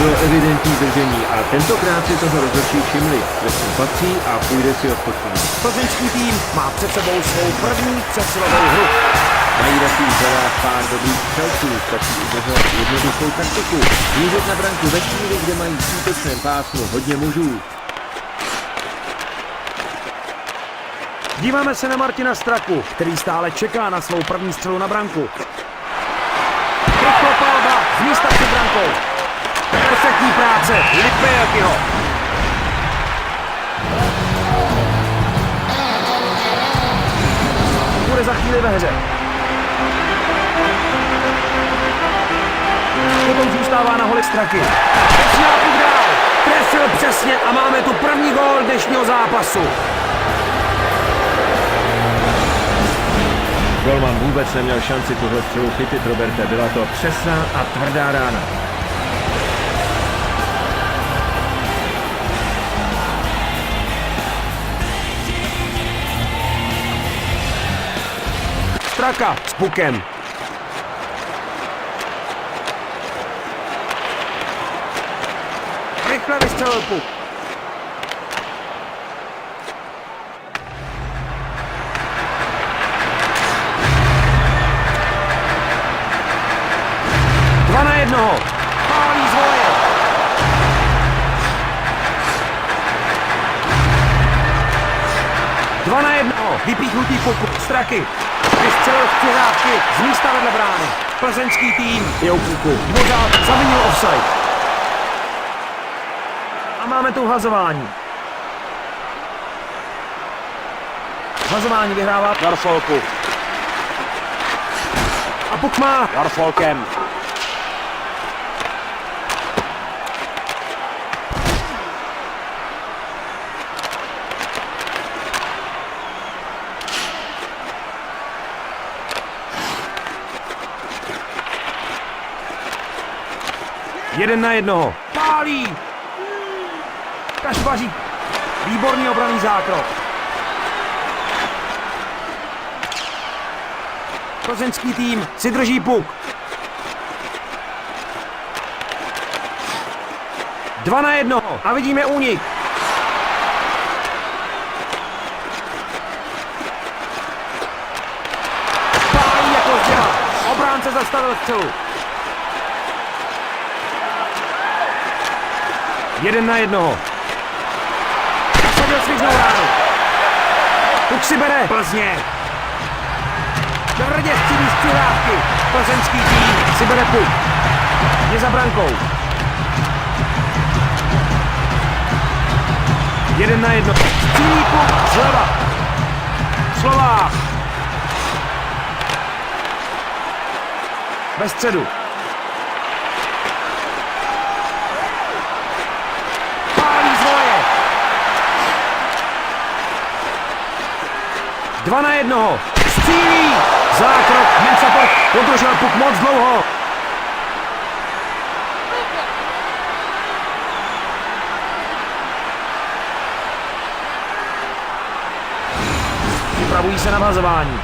bylo evidentní držení a tentokrát si toho rozhodčí všimli. Trestně patří a půjde si odskočení. Plzeňský tým má před sebou svou první přesilovou hru. Mají na svých řadách pár dobrých střelců, stačí udržovat jednoduchou taktiku. Mířit na branku ve chvíli, kde mají v útočném pásmu hodně mužů. Díváme se na Martina Straku, který stále čeká na svou první střelu na branku. Rychlo palba z místa před brankou. Perfektní práce Lipejakyho. Bude za chvíli ve hře. Potom zůstává na holi Straky. Pečňáku dál. Trefil přesně a máme tu první gól dnešního zápasu. Golman vůbec neměl šanci tuhle střelu chytit, Roberte. Byla to přesná a tvrdá rána. Straka s pukem. Rychle vystřelil puk. Dva na jednoho. Pálí z voleje. Dva na jednoho. Vypíchnutý puku. Straky. Vystřelil z přihrávky z místa vedle brány. Plzeňský tým je u puku. Dvořák zavinil offside. A máme tu hazování. Hazování vyhrává Darfolku. A puk má Darfolkem. Jeden na jednoho. Pálí. Kašpařík. Výborný obranný zákrok. Plzeňský tým si drží puk. Dva na jednoho. A vidíme únik. Pálí jako zděla. Obránce zastavil střelu. Jeden na jednoho. Nasadil svižnou ránu. Puk si bere Plzně. Tvrdě střílí z přihrávky. Plzeňský tým si bere puk. Je za brankou. Jeden na jedno. Střílí puk zleva. Slovák. Ve středu. Dva na jednoho. Střílí. Zákrok. Mencator podržel puk moc dlouho. Připravují se na hazování.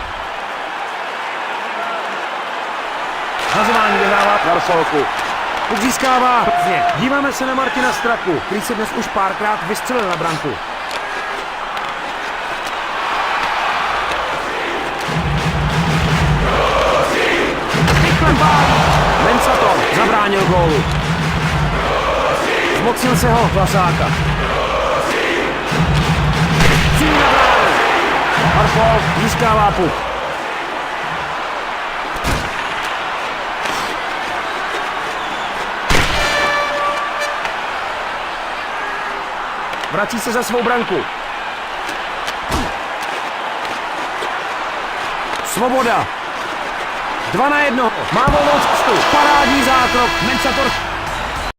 Hazování vyhrává Darfolku. Puk získává Plzně. Díváme se na Martina Straku, který se dnes už párkrát vystřelil na branku. Mencator zabránil gólu. Zmocnil se ho Vlasáka. Cíl na bránu. Harpol získává puk. Vrací se za svou branku. Svoboda. Dva na jednoho. Má volnou cestu. Parádní zákrok. Mencator